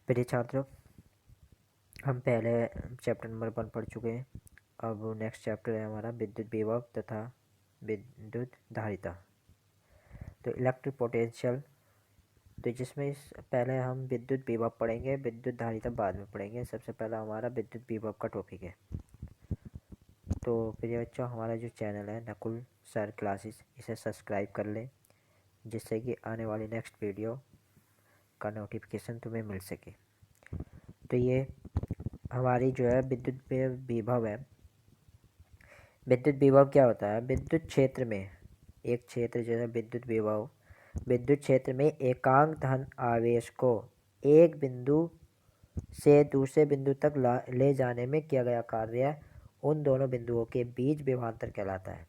प्रिय छात्रों, हम पहले चैप्टर नंबर 1 पढ़ चुके हैं। अब नेक्स्ट चैप्टर है हमारा विद्युत विभव तथा विद्युत धारिता। तो इलेक्ट्रिक पोटेंशियल, तो जिसमें पहले हम विद्युत विभव पढ़ेंगे, विद्युत धारिता बाद में पढ़ेंगे। सबसे पहला हमारा विद्युत विभव का टॉपिक है। तो प्रिय बच्चों, हमारा जो चैनल है नकुल सर क्लासेस, इसे सब्सक्राइब कर लें, जिससे कि आने वाली नेक्स्ट वीडियो का नोटिफिकेशन तुम्हें मिल सके। तो ये हमारी जो है विद्युत विभव है। विद्युत विभव क्या होता है? विद्युत क्षेत्र में एक क्षेत्र जो है विद्युत विभव, विद्युत क्षेत्र में एकांक धन आवेश को एक बिंदु से दूसरे बिंदु तक ले जाने में किया गया कार्य उन दोनों बिंदुओं के बीच विभवांतर कहलाता है।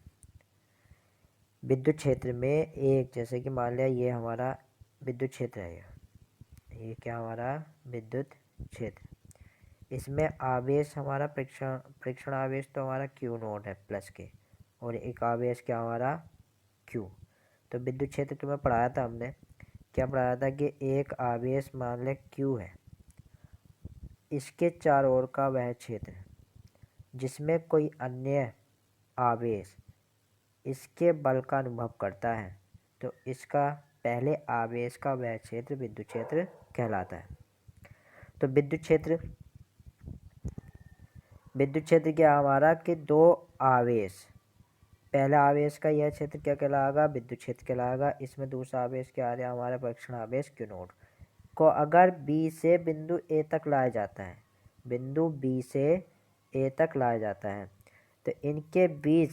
विद्युत क्षेत्र में एक, जैसे कि मान लिया ये हमारा विद्युत क्षेत्र है, ये क्या हमारा विद्युत क्षेत्र, इसमें आवेश हमारा परीक्षण आवेश तो हमारा क्यू नोट है प्लस के, और एक आवेश क्या हमारा क्यू। तो विद्युत क्षेत्र तुम्हें पढ़ाया था हमने, क्या पढ़ाया था कि एक आवेश मान ले क्यू है, इसके चारों ओर का वह क्षेत्र जिसमें कोई अन्य आवेश इसके बल का अनुभव करता है, तो इसका पहले आवेश का वह क्षेत्र विद्युत क्षेत्र कहलाता है। तो विद्युत क्षेत्र क्या हमारा कि दो आवेश, पहला आवेश का यह क्षेत्र क्या कहलाएगा? विद्युत क्षेत्र कहलाएगा। इसमें दूसरा आवेश क्या आ रहा है? हमारा परीक्षण आवेश क्यू नोट को अगर बी से बिंदु ए तक लाया जाता है, बिंदु बी से ए तक लाया जाता है, तो इनके बीच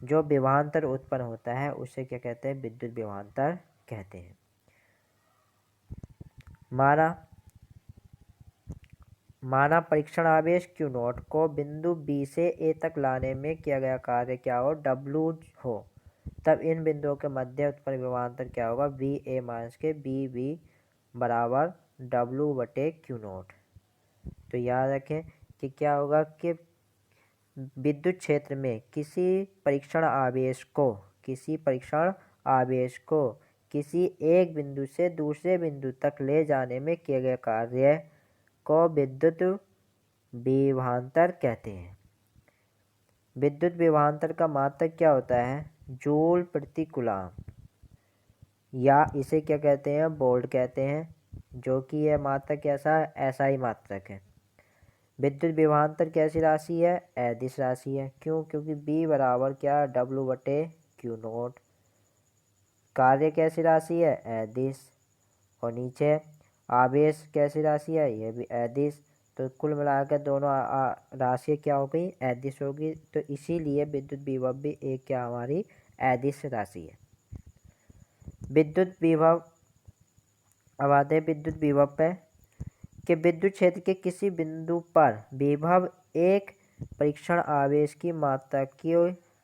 जो विभवांतर उत्पन्न होता है उसे क्या कहते हैं? विद्युत विभवांतर कहते हैं। माना परीक्षण आवेश क्यू नॉट को बिंदु बी से ए तक लाने में किया गया कार्य क्या हो? डब्ल्यू हो, तब इन बिंदुओं के मध्य उत्पन्न विभवांतर क्या होगा? वी ए माइनस के बी वी बराबर डब्ल्यू बटे क्यू नॉट। तो याद रखें कि क्या होगा कि विद्युत क्षेत्र में किसी परीक्षण आवेश को किसी एक बिंदु से दूसरे बिंदु तक ले जाने में किए गए कार्य को विद्युत विभवांतर कहते हैं। विद्युत विभवांतर का मात्रक क्या होता है? जूल प्रति कूलम, या इसे क्या कहते हैं? वोल्ट कहते हैं, जो कि यह मात्रक कैसा है? ऐसा ही मात्रक है। विद्युत विभवांतर कैसी राशि है? अदिश राशि है। क्यों? क्योंकि B बराबर क्या? डब्ल्यू बटे क्यू नोट। कार्य कैसी राशि है? अदिश। और नीचे आवेश कैसी राशि है? यह भी अदिश। तो कुल मिलाकर दोनों राशि क्या हो गई? अदिश होगी। तो इसीलिए विद्युत विभव भी एक क्या हमारी अदिश राशि है। विद्युत विभव, अब आते हैं विद्युत विभव पे, कि विद्युत क्षेत्र के किसी बिंदु पर विभव एक परीक्षण आवेश की मात्रा की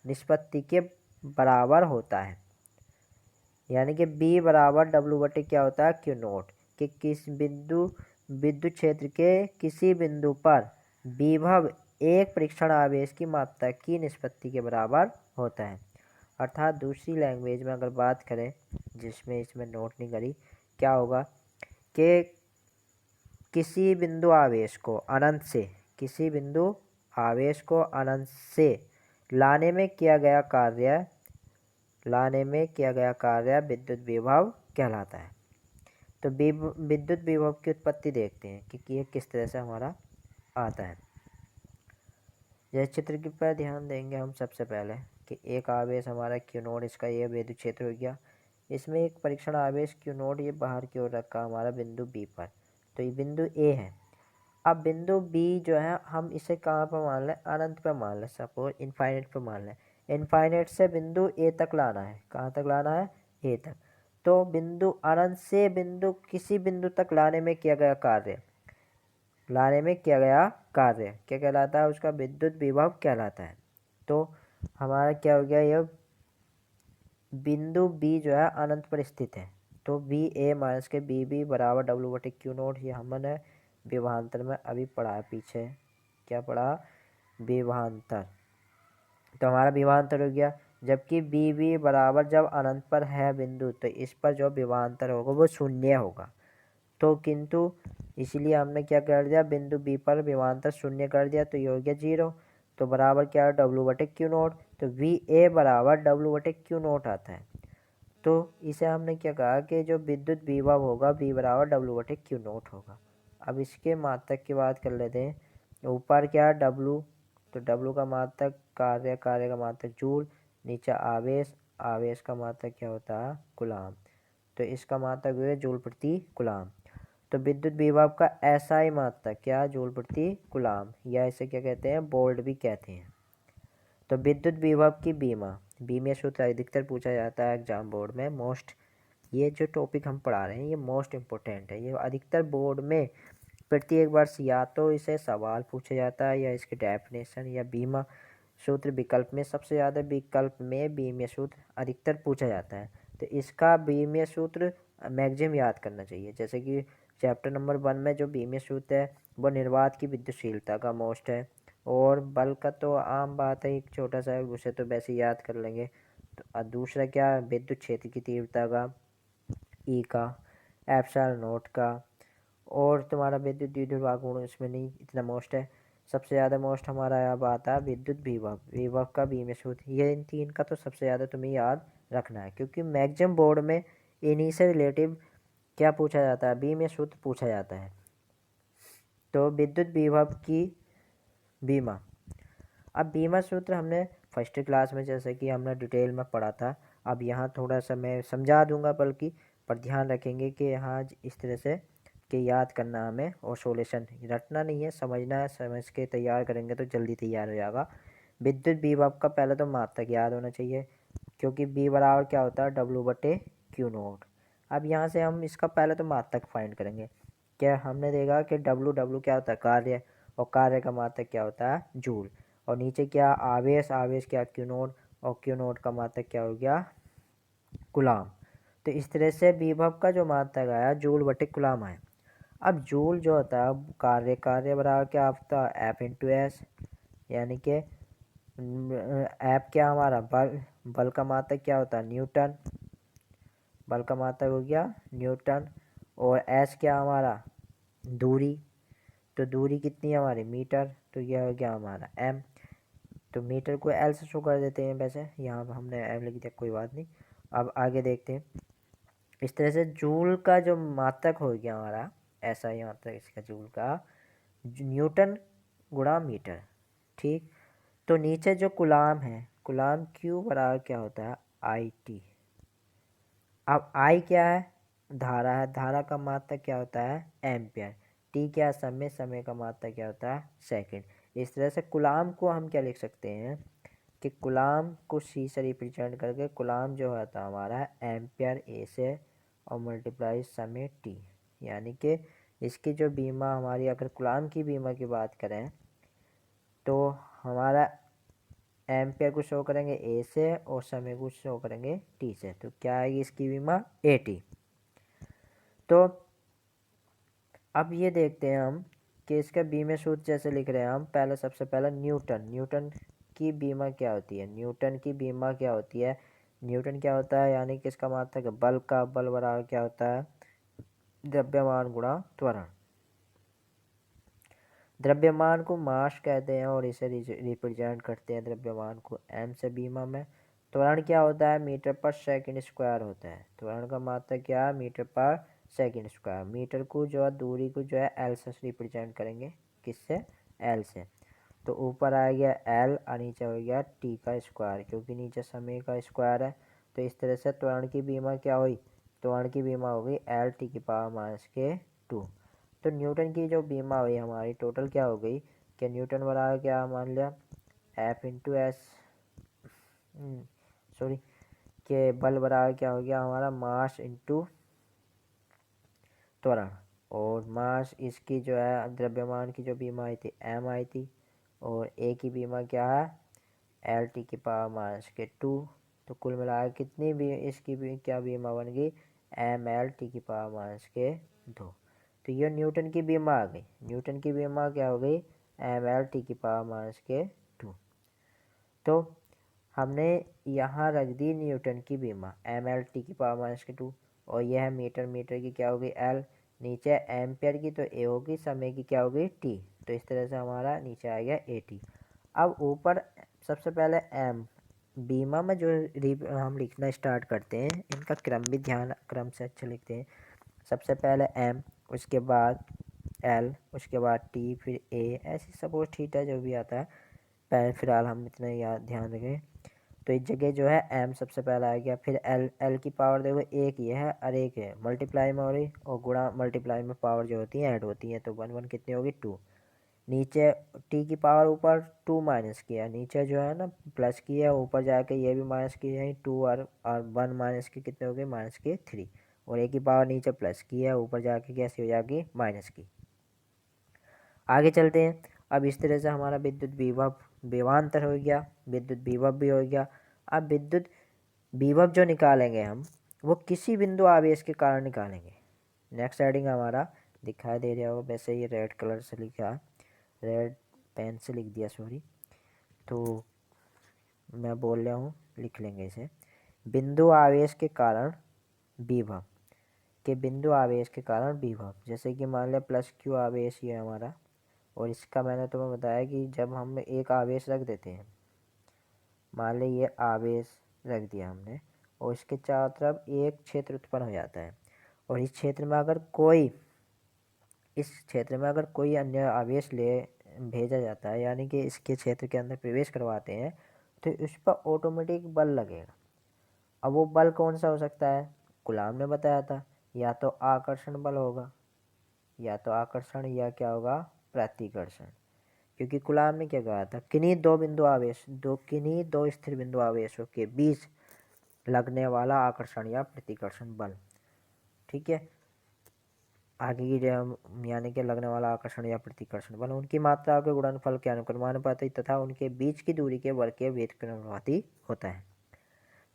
निष्पत्ति के बराबर होता है। यानी कि B बराबर डब्ल्यू बटे क्या होता है? Q note. कि किस बिंदु विद्युत क्षेत्र के किसी बिंदु पर विभव एक परीक्षण आवेश की मात्रा की निष्पत्ति के बराबर होता है। अर्थात दूसरी लैंग्वेज में अगर बात करें, जिसमें इसमें नोट नहीं करी, क्या होगा कि किसी बिंदु आवेश को अनंत से, किसी बिंदु आवेश को अनंत से लाने में किया गया कार्य विद्युत विभव कहलाता है। तो विद्युत विभव की उत्पत्ति देखते हैं कि ये किस तरह से हमारा आता है। यह चित्र के पर ध्यान देंगे हम सबसे पहले कि एक आवेश हमारा क्यू नोट, इसका ये विद्युत क्षेत्र हो गया। इसमें एक परीक्षण आवेश क्यू नोट ये बाहर की ओर रखा हमारा बिंदु बी पर, तो ये बिंदु ए है। अब बिंदु बी जो है हम इसे कहाँ पर मान लें? अनंत पर मान लें, सपोज इनफाइनाइट पर मान लें। इनफाइनाइट से बिंदु ए तक लाना है। कहाँ तक लाना है? ए तक। तो बिंदु अनंत से किसी बिंदु तक लाने में किया गया कार्य क्या कहलाता है? उसका विद्युत विभव कहलाता है। तो हमारा क्या हो गया? यह बिंदु बी जो है अनंत पर स्थित है, तो बी ए माइनस के बी बी बराबर डब्ल्यू बटे क्यू नोट। ये हमने विभवांतर में अभी पढ़ा है, पीछे क्या पढ़ा? विभवांतर। तो हमारा विभवांतर हो गया। जबकि बी बी बराबर जब अनंत पर है बिंदु, तो इस पर जो विभवांतर होगा वो शून्य होगा। तो किंतु इसलिए हमने क्या कर दिया, बिंदु बी पर विभवांतर शून्य कर दिया, तो ये हो गया 0। तो बराबर क्या है, डब्ल्यू बटे क्यू नोट। तो वी ए बराबर डब्ल्यू बटे क्यू नोट आता है। तो इसे हमने क्या कहा कि जो विद्युत विभव होगा वी बराबर डब्ल्यू बटे क्यू नोट होगा। अब इसके मात्रक की बात कर लेते हैं। ऊपर क्या है डब्ल्यू, तो डब्ल्यू का मात्रक कार्य, कार्य का मात्रक जूल, नीचे आवेश, आवेश का मात्रक क्या होता है, कूलाम। तो इसका मात्रक हुआ जूल प्रति कूलाम। तो विद्युत विभव का एसआई मात्रक क्या, जूल प्रति कूलाम, या इसे क्या कहते हैं, वोल्ट भी कहते हैं। तो विद्युत विभव की बीमा, बीमीय सूत्र अधिकतर पूछा जाता है एग्जाम बोर्ड में। मोस्ट, ये जो टॉपिक हम पढ़ा रहे हैं ये मोस्ट इम्पोर्टेंट है। ये अधिकतर बोर्ड में प्रत्येक वर्ष या तो इसे सवाल पूछा जाता है या इसके डेफिनेशन या बीमा सूत्र विकल्प में, सबसे ज़्यादा विकल्प में बीमीय सूत्र अधिकतर पूछा जाता है। तो इसका बीमीय सूत्र मैक्सिमम याद करना चाहिए। जैसे कि चैप्टर नंबर 1 में जो बीमीय सूत्र है वो निर्वात की विद्युतशीलता का मोस्ट है, और बल का तो आम बात है, एक छोटा सा है, उसे तो वैसे याद कर लेंगे। तो दूसरा क्या है, विद्युत क्षेत्र की तीव्रता का, ई का, एप्सिलॉन नोट का, और तुम्हारा विद्युत द्विध्रुव गुण इसमें नहीं इतना मोस्ट है। सबसे ज़्यादा मोस्ट हमारा अब आता है विद्युत विभव, विभव का बीमीय सूत्र। ये इन तीन का तो सबसे ज़्यादा तुम्हें याद रखना है, क्योंकि मैक्सिमम बोर्ड में इन्हीं से रिलेटिव क्या पूछा जाता है, बीमीय सूत्र पूछा जाता है। तो विद्युत विभव की बीमा, अब बीमा सूत्र हमने फर्स्ट क्लास में जैसे कि हमने डिटेल में पढ़ा था। अब यहाँ थोड़ा सा मैं समझा दूंगा, बल्कि पर ध्यान रखेंगे कि यहाँ इस तरह से कि याद करना हमें, और सॉल्यूशन रटना नहीं है, समझना है। समझ के तैयार करेंगे तो जल्दी तैयार हो जाएगा। विद्युत विभव का पहले तो मात्रक याद होना चाहिए, क्योंकि बी बराबर क्या होता है, डब्ल्यू बटे क्यू नोट। अब यहाँ से हम इसका पहले तो मात्रक फाइंड करेंगे। क्या हमने देखा कि डब्ल्यू, डब्ल्यू क्या होता है, कार्य, और कार्य का मात्रक क्या होता है, जूल। और नीचे क्या, आवेश, आवेश क्या, क्यू नोट, और क्यू नोट का मात्रक क्या हो गया, कूलाम। तो इस तरह से विभव का जो मात्रक आया जूल बटे कूलाम आया। अब जूल जो होता है कार्य, कार्य बराबर क्या होता है, एफ इंटू एस, यानी कि एफ क्या हमारा बल, बल का मात्रक क्या होता है, न्यूटन, बल का मात्रक हो गया न्यूटन। और एस क्या हमारा, दूरी, तो दूरी कितनी है हमारी, मीटर, तो यह हो गया हमारा एम। तो मीटर को एल से शो कर देते हैं, वैसे यहाँ पर हमने एम लिख दिया, कोई बात नहीं। अब आगे देखते हैं। इस तरह से जूल का जो मात्रक हो गया हमारा, ऐसा ही मात्रक इसका जूल का, न्यूटन गुणा मीटर, ठीक। तो नीचे जो कूलाम है, कूलाम क्यू बराबर क्या होता है, आई टी। अब आई क्या है, धारा है, धारा का मात्रक क्या होता है, एम्पियर। टी क्या है, समय, समय का मात्रक क्या होता है, सेकंड। इस तरह से कूलाम को हम क्या लिख सकते हैं कि कूलाम को सी से रिप्रेजेंट करके, कूलाम जो होता है हमारा एम्पियर ए से, और मल्टीप्लाई समय टी, यानी कि इसकी जो बीमा हमारी, अगर कूलाम की बीमा की बात करें तो हमारा एम्पियर को शो करेंगे ए से, और समय को शो करेंगे टी से। तो क्या आएगी इसकी बीमा, ए टी। तो अब ये देखते हैं हम कि इसका बीमा सूत्र जैसे लिख रहे हैं हम, पहले सबसे पहले न्यूटन, न्यूटन की बीमा क्या होती है, न्यूटन की बीमा क्या होती है, न्यूटन क्या होता है, यानी कि इसका मात्रक बल का, बल बराबर क्या होता है, द्रव्यमान गुणा त्वरण। द्रव्यमान को मास कहते हैं, और इसे रिप्रेजेंट करते हैं द्रव्यमान को एम से बीमा में। त्वरण क्या होता है, मीटर पर सेकंड स्क्वायर होता है। त्वरण का मात्रक क्या है, मीटर पर सेकंड स्क्वायर। मीटर को जो है, दूरी को जो है एल से रिप्रेजेंट करेंगे, किससे, एल से। तो ऊपर आ गया एल और नीचे हो गया टी का स्क्वायर, क्योंकि नीचे समय का स्क्वायर है। तो इस तरह से त्वरण की बीमा क्या हुई, त्वरण की बीमा हो गई एल टी की पावर माइनस के 2। तो न्यूटन की जो बीमा हुई हमारी टोटल क्या हो गई, कि न्यूटन बराबर क्या मान लिया, एफ इंटू एस, सॉरी, के बल बराबर क्या हो गया हमारा, मास इंटू त्वरण। और मास इसकी जो है द्रव्यमान की जो बीमा आई थी एम आई थी, और ए की बीमा क्या है, एल टी की पावर माइनस के 2। तो कुल मिलाकर कितनी भी इसकी भी क्या बीमा बन गई, एम एल टी की पावर माइनस के 2। तो ये न्यूटन की बीमा आ गई। न्यूटन की बीमा क्या हो गई, एम एल टी की पावर माइनस के 2। तो हमने यहाँ रख दी न्यूटन की बीमा एम एल टी की पावर माइनस के 2, और यह है मीटर, मीटर की क्या हो गई एल, नीचे एम्पियर की तो ए होगी, समय की क्या होगी टी। तो इस तरह से हमारा नीचे आ गया ए टी। अब ऊपर सबसे पहले एम, बीमा में जो हम लिखना स्टार्ट करते हैं इनका क्रम भी क्रम से अच्छा लिखते हैं। सबसे पहले एम, उसके बाद एल, उसके बाद टी, फिर ए, ऐसे सपोज थीटा जो भी आता है। पहले फिलहाल हम इतना याद ध्यान रखें। तो इस जगह जो है एम सबसे पहला आ गया, फिर एल, एल की पावर देखो एक ये है और एक है, मल्टीप्लाई में हो रही और गुणा मल्टीप्लाई में पावर जो होती है ऐड होती है, तो वन वन कितनी होगी टू। नीचे टी की पावर ऊपर टू माइनस किया, नीचे जो है ना प्लस किया, ऊपर जाके ये भी माइनस की है टू, और वन माइनस की कितने हो गए माइनस के थ्री, और एक की पावर नीचे प्लस की है, ऊपर जाके कैसी हो जाएगी माइनस की। आगे चलते हैं। अब इस तरह से हमारा विद्युत विभव विभवांतर हो गया, विद्युत विभव भी हो गया। अब विद्युत विभव जो निकालेंगे हम वो किसी बिंदु आवेश के कारण निकालेंगे। नेक्स्ट हेडिंग हमारा दिखाई दे रहा होगा, वैसे ये रेड कलर से लिखा, रेड पेन से लिख दिया सॉरी, तो मैं बोल रहा हूँ लिख लेंगे इसे। बिंदु आवेश के कारण विभव, के बिंदु आवेश के कारण विभव, जैसे कि मान लिया प्लस क्यू आवेश ये हमारा, और इसका मैंने तुम्हें बताया कि जब हम एक आवेश रख देते हैं, मान ली ये आवेश रख दिया हमने, और इसके चारों तरफ एक क्षेत्र उत्पन्न हो जाता है, और इस क्षेत्र में अगर कोई अन्य आवेश ले भेजा जाता है, यानी कि इसके क्षेत्र के अंदर प्रवेश करवाते हैं, तो उस पर ऑटोमेटिक बल लगेगा। अब वो बल कौन सा हो सकता है, कूलाम ने बताया था, या तो आकर्षण बल होगा, या तो आकर्षण, या क्या होगा प्रतिकर्षण। क्योंकि कूलाम ने क्या कहा था, किन्हीं दो स्थिर बिंदु आवेशों के बीच लगने वाला आकर्षण या प्रतिकर्षण बल। ठीक है, आगे की जो यानी कि लगने वाला आकर्षण या प्रतिकर्षण बल उनकी मात्राओं के गुणनफल के अनुक्रमानुपाती तथा उनके बीच की दूरी के वर्ग के व्युत्क्रमानुपाती होता है।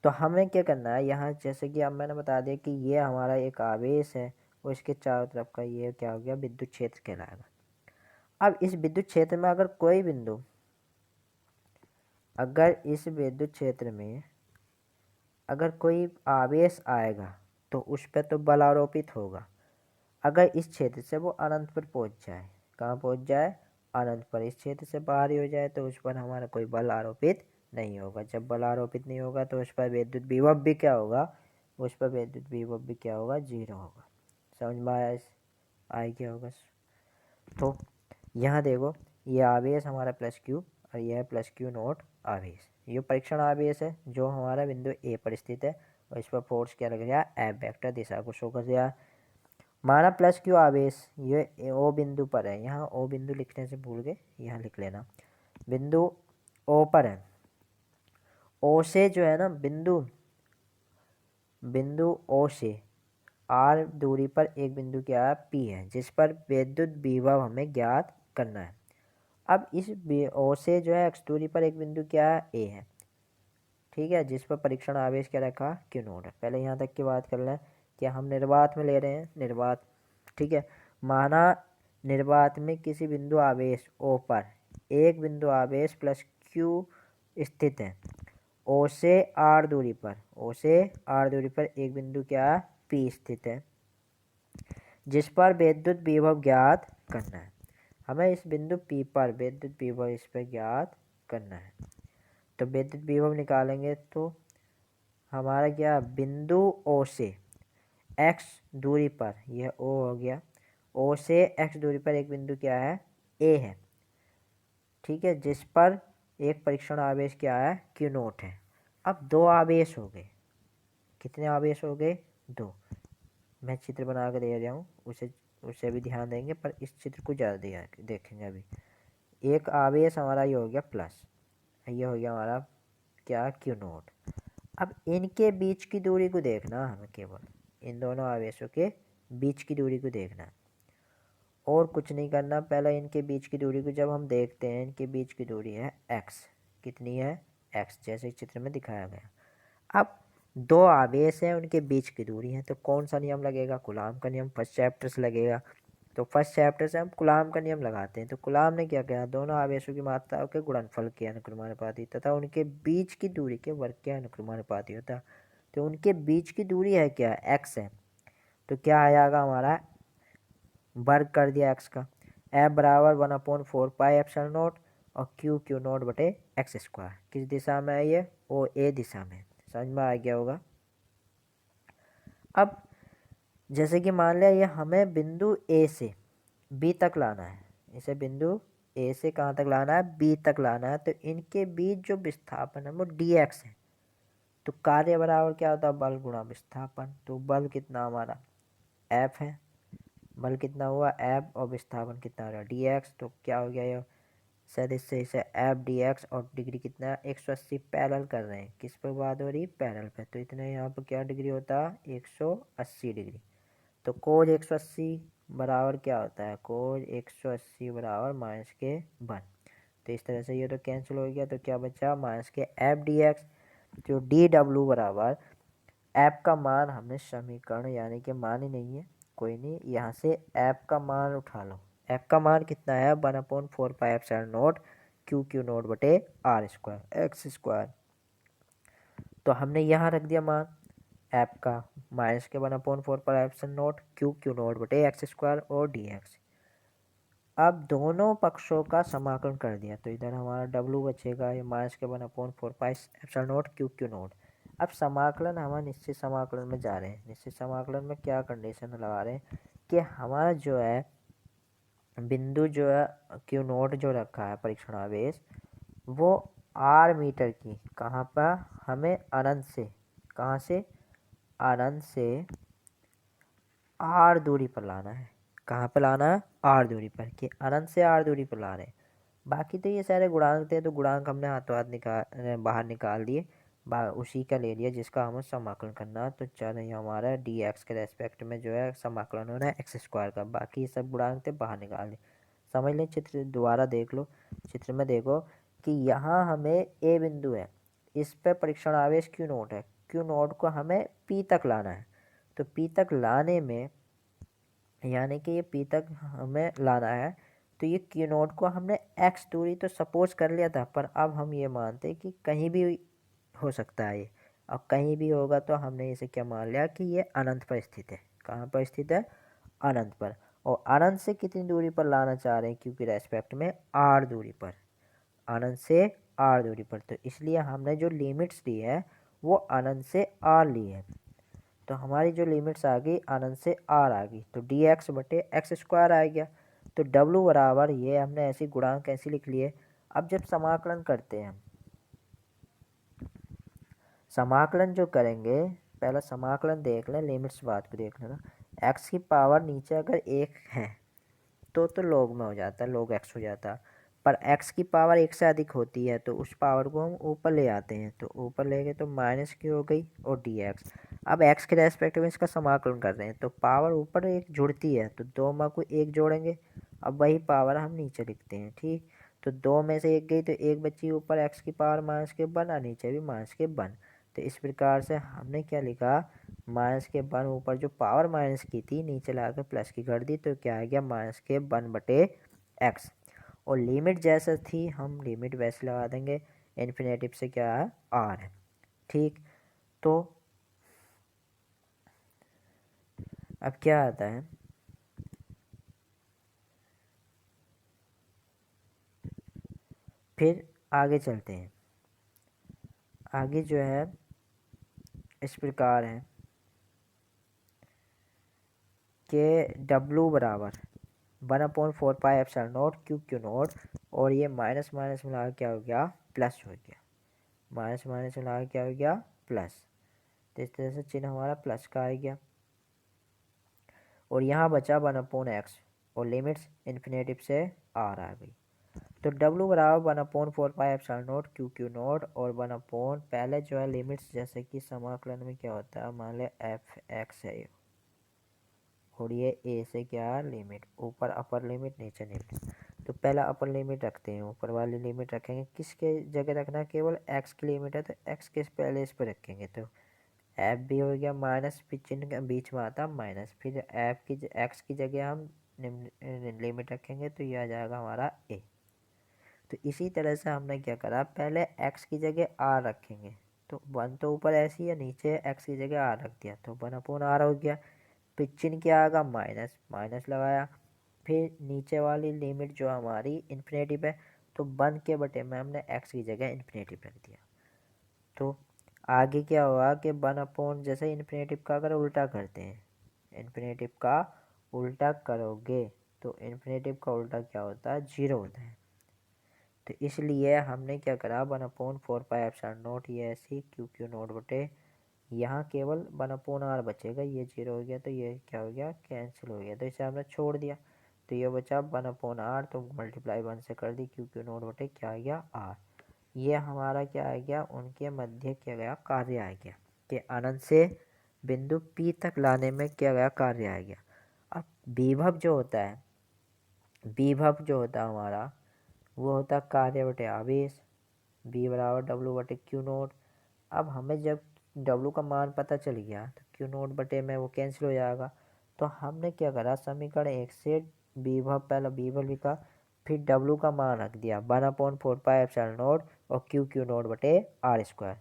तो हमें क्या करना है यहाँ, जैसे कि अब मैंने बता दिया कि ये हमारा एक आवेश है और इसके चारों तरफ का ये क्या हो गया विद्युत क्षेत्र कहलाएगा। अब इस विद्युत क्षेत्र में अगर इस विद्युत क्षेत्र में अगर कोई आवेश आएगा तो उस पर तो बल आरोपित होगा। अगर इस क्षेत्र से वो अनंत पर पहुंच जाए, कहाँ पहुंच जाए अनंत पर, इस क्षेत्र से बाहर ही हो जाए, तो उस पर हमारा कोई बल आरोपित नहीं होगा। जब बल आरोपित नहीं होगा तो उस पर विद्युत विभव भी क्या होगा, उस पर विद्युत विभव भी क्या होगा जीरो होगा। समझ में आया क्या होगा। तो यहाँ देखो ये आवेश हमारा प्लस क्यू और यह प्लस क्यू नोट आवेश, ये परीक्षण आवेश है जो हमारा बिंदु ए पर स्थित है, और इस पर फोर्स क्या लग गया एफ वेक्टर दिशा को शो कर दिया। माना प्लस क्यू आवेश ये ओ बिंदु पर है, यहाँ ओ बिंदु लिखने से भूल गए, यहाँ लिख लेना बिंदु ओ पर है। ओ से जो है ना बिंदु ओ से आर दूरी पर एक बिंदु क्या है पी है, जिस पर विद्युत विभव हमें ज्ञात करना है। अब इस ओ से जो है एक्स दूरी पर एक बिंदु क्या है ए है, ठीक है, जिस पर परीक्षण आवेश क्या रखा क्यू नोट है। पहले यहाँ तक की बात कर लें कि हम निर्वात में ले रहे हैं, निर्वात ठीक है। माना निर्वात में किसी बिंदु आवेश ओ पर एक बिंदु आवेश प्लस क्यू स्थित है, ओ से आर दूरी पर एक बिंदु क्या पी स्थित है, जिस पर विद्युत विभव ज्ञात करना है। हमें इस बिंदु पी पर विद्युत विभव इस पर ज्ञात करना है। तो विद्युत विभव निकालेंगे तो हमारा क्या बिंदु ओ से एक्स दूरी पर, यह ओ हो गया, ओ से एक्स दूरी पर एक बिंदु क्या है ए है, ठीक है, जिस पर एक परीक्षण आवेश क्या है क्यू नोट है। अब दो आवेश हो गए, कितने आवेश हो गए दो। मैं चित्र बना कर दे रहा हूँ, उसे भी ध्यान देंगे, पर इस चित्र को ज़्यादा देखेंगे अभी। एक आवेश हमारा ये हो गया प्लस, ये हो गया हमारा क्या क्यू नोट। अब इनके बीच की दूरी को देखना हमें, केवल इन दोनों आवेशों के बीच की दूरी को देखना, और कुछ नहीं करना। पहले इनके बीच की दूरी को जब हम देखते हैं, इनके बीच की दूरी है एक्स, कितनी है एक्स, जैसे चित्र में दिखाया गया। अब दो आवेश हैं उनके बीच की दूरी है, तो कौन सा नियम लगेगा, कूलाम का नियम फर्स्ट चैप्टर से लगेगा। तो फर्स्ट चैप्टर से हम कूलाम का नियम लगाते हैं। तो कूलाम ने क्या कहा, दोनों आवेशों की मात्राओं के गुणनफल के अनुक्रमानुपाती तथा उनके बीच की दूरी के वर्ग के अनुक्रमानुपाती होता है। तो उनके बीच की दूरी है क्या एक्स है, तो क्या आ जाएगा हमारा वर्ग कर दिया एक्स का। एफ बराबर 1/4 पाई एप्सिलॉन नॉट और क्यू नॉट बटे एक्स स्क्वायर। किस दिशा में है ये? ओ ए दिशा में। समझ में आ गया होगा। अब जैसे कि मान लिया ये हमें बिंदु ए से बी तक लाना है, इसे बिंदु ए से कहाँ तक लाना है? बी तक लाना है। तो इनके बीच जो विस्थापन है वो डी एक्स है। तो कार्य बराबर क्या होता है? बल गुणा विस्थापन। तो बल कितना हमारा? एफ है। बल कितना हुआ? एफ, और विस्थापन कितना हो रहा है? D x. तो क्या हो गया ये? सर इससे इसे एफ डी एक्स, और डिग्री कितना है? 180 पैरेलल कर रहे हैं। किस पर बात हो रही? पैरेलल पे। तो इतने यहाँ पर क्या डिग्री होता है? 180 डिग्री। तो कोज 180 बराबर क्या होता है? कोज 180 बराबर -के 1। तो इस तरह से ये तो कैंसिल हो गया। तो क्या बचा? -के F dx। जो डी डब्ल्यू बराबर एफ का मान हमने समीकरण, यानी कि मान ही नहीं है, कोई नहीं, यहाँ से एफ का मान उठा लो। एफ का मान कितना है? 1/4 pi epsilon not Q not बटे आर स्क्वायर एक्स स्क्वायर। तो हमने यहाँ रख दिया मान एफ का -के 1/4 pi epsilon not Q not बटे एक्स स्क्वायर और डी एक्स। अब दोनों पक्षों का समाकलन कर दिया। तो इधर हमारा डब्लू बचेगा, ये -के 1/4 pi epsilon not Q not. अब समाकलन हमारा निश्चित समाकलन में जा रहे हैं। निश्चित समाकलन में क्या कंडीशन लगा रहे हैं कि हमारा जो है बिंदु जो है क्यू नॉट जो रखा है परीक्षण आवेश, वो आर मीटर की कहाँ पर हमें अनंत से, कहाँ से? अनंत से आर दूरी पर लाना है। कहाँ पर लाना है? आर दूरी पर। कि अनंत से आर दूरी पर ला रहे हैं। बाकी तो ये सारे गुणांक थे, तो गुणांक हमने हाथों हाथ बाहर निकाल दिए। उसी का ले लिया जिसका हमें समाकलन करना है। तो चलो ये हमारा डी एक्स के रेस्पेक्ट में जो है समाकलन हो रहा है एक्स स्क्वायर का। बाकी ये सब गुणांक थे, बाहर निकाल दिए। समझ लें, चित्र दोबारा देख लो। चित्र में देखो कि यहाँ हमें ए बिंदु है, इस पर परीक्षण आवेश क्यू नॉट है। क्यू नॉट को हमें पी तक लाना है। तो पी तक लाने में, यानी कि ये पी तक हमें लाना है, तो ये क्यू नॉट को हमने एक्स दूरी तो सपोज कर लिया था, पर अब हम ये मानते हैं कि कहीं भी हो सकता है ये। अब कहीं भी होगा तो हमने इसे क्या मान लिया कि ये अनंत पर स्थित है। कहाँ पर स्थित है? अनंत पर। और अनंत से कितनी दूरी पर लाना चाह रहे हैं? क्योंकि रेस्पेक्ट में आर दूरी पर, अनंत से आर दूरी पर। तो इसलिए हमने जो लिमिट्स ली है वो अनंत से आर ली है। तो हमारी जो लिमिट्स आ गई अनंत से आर आ गई, तो डी एक्स बटे एक्स स्क्वायर आ गया। तो डब्लू बराबर, ये हमने ऐसी गुणांक ऐसी लिख लिए। अब जब समाकलन करते हैं हम, समाकलन जो करेंगे, पहला समाकलन देख लें, लिमिट्स बात को देख लेना। एक्स की पावर नीचे अगर एक है तो लोग में हो जाता है, लोग एक्स हो जाता है। पर एक्स की पावर एक से अधिक होती है तो उस पावर को हम ऊपर ले आते हैं। तो ऊपर ले गए तो माइनस की हो गई और डी एक्स। अब एक्स के रेस्पेक्ट में इसका समाकलन कर रहे हैं, तो पावर ऊपर एक जुड़ती है, तो दो में को एक जोड़ेंगे। अब वही पावर हम नीचे लिखते हैं, ठीक। तो दो में से एक गई तो एक बची ऊपर, एक्स की पावर -के 1 और नीचे भी -के 1। तो इस प्रकार से हमने क्या लिखा? -के 1 ऊपर जो पावर माइनस की थी नीचे लाकर प्लस की कर दी। तो क्या आ गया? -के 1 बटे एक्स। और लिमिट जैसे थी हम लिमिट वैसे लगा देंगे। इन्फिनेटिव से क्या है? आर है, ठीक। तो अब क्या आता है? फिर आगे चलते हैं। आगे जो है इस प्रकार है कि डब्लू बराबर 1/4 pi epsilon not Q not, और ये माइनस माइनस मिला क्या हो गया? प्लस हो गया। माइनस माइनस मिला क्या हो गया? प्लस। तो इस तरह से चिन्ह हमारा प्लस का आ गया। और यहाँ बचा 1/x, और लिमिट्स इन्फिनेटिव से आर आ गई। तो डब्लू बराबर 1/4 pi epsilon not Q not और 1/, पहले जो है लिमिट्स, जैसे कि समाकलन में क्या होता है, मान लें एफ एक्स है और ये ए से क्या लिमिट, ऊपर अपर लिमिट नीचे लिमिट। तो पहला अपर लिमिट रखते हैं, ऊपर वाली लिमिट रखेंगे, किसके जगह रखना है? केवल एक्स की लिमिट है तो एक्स के पहले इस पर रखेंगे। तो एफ भी हो गया माइनस, फिर चिन्ह के बीच में आता माइनस, फिर एफ की एक्स की जगह हम लिमिट रखेंगे तो ये आ जाएगा हमारा ए। तो इसी तरह से हमने क्या करा, पहले एक्स की जगह आर रखेंगे। तो 1 तो ऊपर ऐसी है, नीचे एक्स की जगह आर रख दिया, तो 1/r हो गया। फिर चिन्ह क्या आएगा? माइनस, माइनस लगाया। फिर नीचे वाली लिमिट जो हमारी इन्फिनेटिव है, तो 1 के बटे में हमने x की जगह इन्फिनेटिव रख दिया। तो आगे क्या हुआ कि 1 जैसे इन्फिनेटिव का अगर उल्टा करते हैं, इन्फिनेटिव का उल्टा करोगे तो इन्फिनेटिव का उल्टा क्या होता है, 0 होता है। तो इसलिए हमने क्या करा, 1/4πε0 ये ऐसी क्यू नोट बटे, यहाँ केवल 1/r बचेगा, ये 0 हो गया तो ये क्या हो गया, कैंसिल हो गया, तो इसे हमने छोड़ दिया। तो ये बचा 1/r, तो मल्टीप्लाई 1 से कर दी, क्यू नोट बटे क्या आ गया, r। ये हमारा क्या आ गया, उनके मध्य क्या गया, कार्य आ गया कि अनंत से बिंदु P तक लाने में क्या गया, कार्य आ गया। अब विभव जो होता है, विभव जो होता है हमारा, वो होता है कार्य बटे आवेश, B बराबर W बटे क्यू नोट। अब हमें जब W का मान पता चल गया तो क्यू नोट बटे में वो कैंसिल हो जाएगा। तो हमने क्या करा, समीकरण 1 से विभव, पहला विभव लिखा, फिर W का मान रख दिया 1/4πε0 और क्यू नोट बटे r²।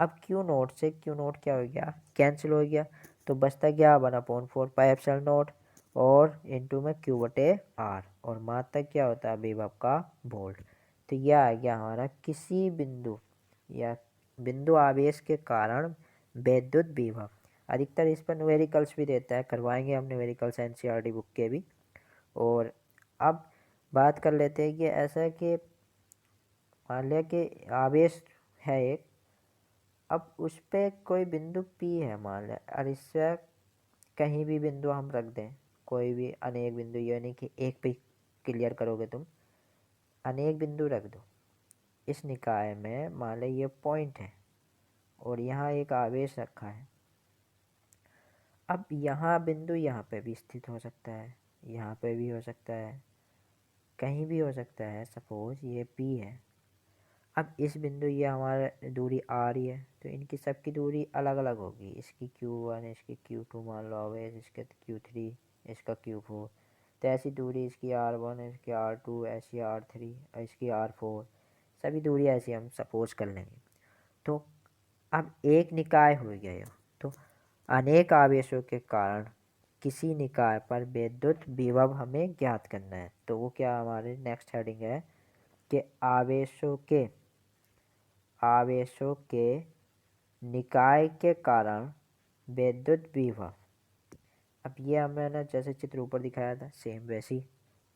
अब क्यू नोट से क्यू नोट क्या हो गया, कैंसिल हो गया, तो बचता गया 1/4πε0 और इंटू में क्यू बटे r, और मात्रक क्या होता है, विभव का वोल्ट। तो यह आ गया हमारा किसी बिंदु या बिंदु आवेश के कारण विद्युत विभव। अधिकतर इस पर न्यूमेरिकल्स भी देता है, करवाएंगे हम न्यूमेरिकल्स एनसीईआरटी बुक के भी। और अब बात कर लेते हैं कि ऐसा है कि मान लिया कि आवेश है एक, अब उस पर कोई बिंदु P है मान लिया, और इससे कहीं भी बिंदु हम रख दें, कोई भी अनेक बिंदु, ये नहीं कि एक पे क्लियर करोगे तुम, अनेक बिंदु रख दो इस निकाय में। मान लो ये पॉइंट है और यहाँ एक आवेश रखा है। अब यहाँ बिंदु यहाँ पे भी स्थित हो सकता है, यहाँ पे भी हो सकता है, कहीं भी हो सकता है। सपोज ये P है, अब इस बिंदु, ये हमारा दूरी r ही है, तो इनकी सबकी दूरी अलग अलग होगी, इसकी Q1, इसकी Q2 मान लो आवेश, इसके Q3, इसका Q4। तो ऐसी दूरी इसकी r1, इसकी r2, ऐसी r3 और इसकी r4, सभी दूरी ऐसी हम सपोज कर लेंगे। तो अब एक निकाय हो गया ये। तो अनेक आवेशों के कारण किसी निकाय पर विद्युत विभव हमें ज्ञात करना है। तो वो क्या हमारे नेक्स्ट हेडिंग है कि आवेशों के निकाय के कारण विद्युत विभव। अब ये हमें ना जैसे चित्र ऊपर दिखाया था सेम वैसे ही,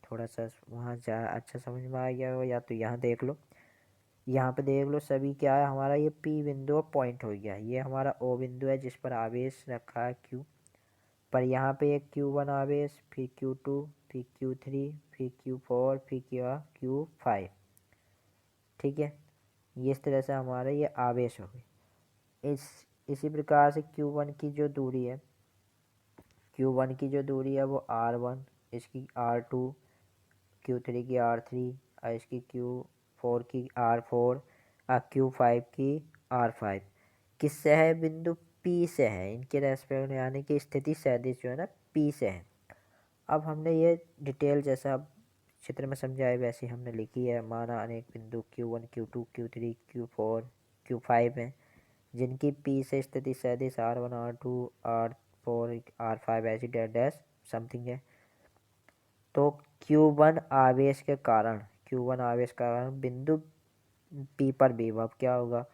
थोड़ा सा वहाँ जा अच्छा समझ में आ गया हो, या तो यहाँ देख लो, यहाँ पे देख लो सभी क्या है हमारा, ये P बिंदु पॉइंट हो गया, ये हमारा O बिंदु है जिस पर आवेश रखा है Q पर। यहाँ पे एक Q1 आवेश, फिर Q2, फिर Q3, फिर Q4, फिर Q5। ठीक है, ये इस तरह से हमारा ये आवेश हो गए। इसी प्रकार से Q1 की जो दूरी है, Q1 की जो दूरी है वो R1, इसकी R2, Q3 की R3 और इसकी Q4 की R4 और Q5 की R5। किससे है, बिंदु P से है, इनके रेस्पेक्ट में, यानी कि स्थिति सदिश जो है ना P से है। अब हमने ये डिटेल जैसा अब चित्र में समझाया वैसे हमने लिखी है। माना अनेक बिंदु Q1, Q2, Q3, Q4, Q5 हैं जिनकी P से स्थिति सदिश R1, R2, R4, R5 ऐसी डैश डैश समथिंग है। तो Q1 आवेश के कारण बिंदु P पर विभव क्या होगा,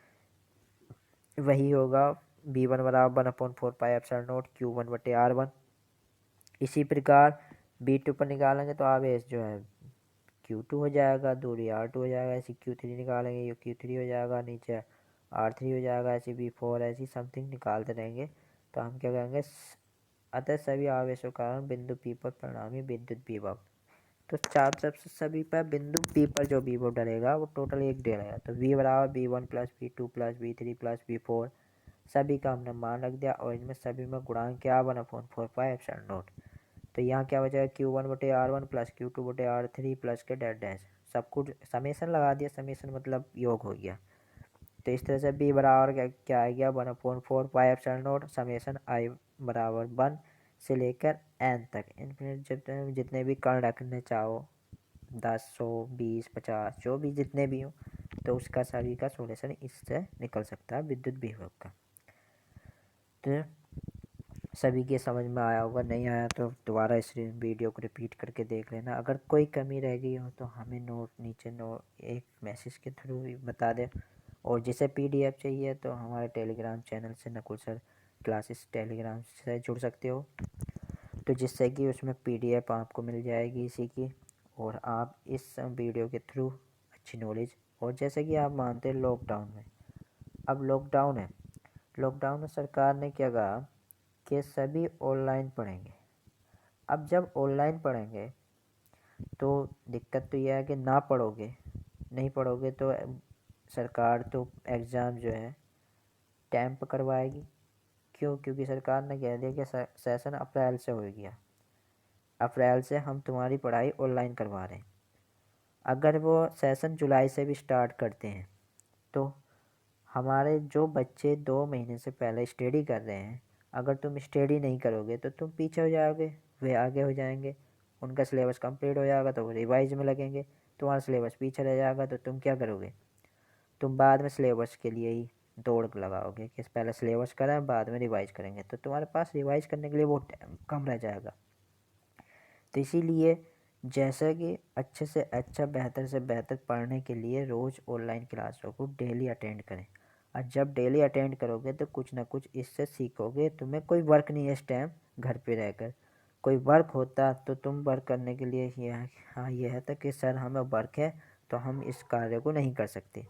वही होगा V1 बराबर 1/4πε0 Q1 बटे R1। इसी प्रकार B2 पर निकालेंगे तो आवेश जो है Q2 हो जाएगा, दूरी R2 हो जाएगा, ऐसी Q3 निकालेंगे ये Q3 हो जाएगा, नीचे R3 हो जाएगा, ऐसी B4, ऐसी समथिंग निकालते रहेंगे। तो हम क्या करेंगे, अतः सभी आवेशों के कारण बिंदु P पर परिणामी विद्युत विभव। तो चारों तरफ से सभी पर बिंदु P पर जो विभव डलेगा वो टोटल एक डलेगा। तो V बराबर V1 plus V2 plus V3 plus V4, सभी का हमने मान रख दिया और इनमें सभी में गुणांक क्या 1/4πε0। तो यहाँ क्या बचेगा Q1 बटे R1 प्लस Q2 बटे R3 प्लस के डैश डैश, सब कुछ समेसन लगा दिया, समेसन मतलब योग हो गया। तो इस तरह से B बराबर क्या आ गया 1/4πε0 समेसन I बराबर 1 से लेकर n तक इन्फिनिट, जितने भी कण रखने चाहो 10, 100, 20, 50 जो भी जितने भी हो, तो उसका सभी का सोल्यूशन इससे निकल सकता है विद्युत विभव का। तो सभी के समझ में आया होगा, नहीं आया तो दोबारा इस वीडियो को रिपीट करके देख लेना। अगर कोई कमी रह गई हो तो हमें नीचे एक मैसेज के थ्रू ही बता दें। और जिसे पीडीएफ चाहिए तो हमारे टेलीग्राम चैनल से नकुल सर क्लासेस टेलीग्राम से जुड़ सकते हो, तो जिससे कि उसमें पीडीएफ आपको मिल जाएगी इसी की, और आप इस वीडियो के थ्रू अच्छी नॉलेज। और जैसे कि आप मानते हैं लॉकडाउन में, अब लॉकडाउन है, लॉकडाउन में सरकार ने क्या कहा कि सभी ऑनलाइन पढ़ेंगे। अब जब ऑनलाइन पढ़ेंगे तो दिक्कत तो यह है कि ना पढ़ोगे, नहीं पढ़ोगे तो सरकार तो एग्ज़ाम जो है टाइम पर करवाएगी। क्यों? क्योंकि सरकार ने कह दिया कि सेशन अप्रैल से हो गया, अप्रैल से हम तुम्हारी पढ़ाई ऑनलाइन करवा रहे हैं। अगर वो सेशन जुलाई से भी स्टार्ट करते हैं तो हमारे जो बच्चे 2 महीने से पहले स्टडी कर रहे हैं, अगर तुम स्टडी नहीं करोगे तो तुम पीछे हो जाओगे, वे आगे हो जाएंगे, उनका सिलेबस कंप्लीट हो जाएगा तो वो रिवाइज में लगेंगे, तुम्हारा सिलेबस पीछे रह जाएगा तो तुम क्या करोगे? तुम बाद में सिलेबस के लिए ही दौड़ लगाओगे कि पहले सिलेबस करें बाद में रिवाइज करेंगे, तो तुम्हारे पास रिवाइज करने के लिए वो टाइम कम रह जाएगा। तो इसीलिए जैसा कि अच्छे से अच्छा बेहतर से बेहतर पढ़ने के लिए रोज़ ऑनलाइन क्लासों को डेली अटेंड करें। और जब डेली अटेंड करोगे तो कुछ ना कुछ इससे सीखोगे। तुम्हें कोई वर्क नहीं है इस टाइम घर पे रहकर, कोई वर्क होता तो तुम वर्क करने के लिए हाँ ये है था कि सर हमें वर्क है तो हम इस कार्य को नहीं कर सकते,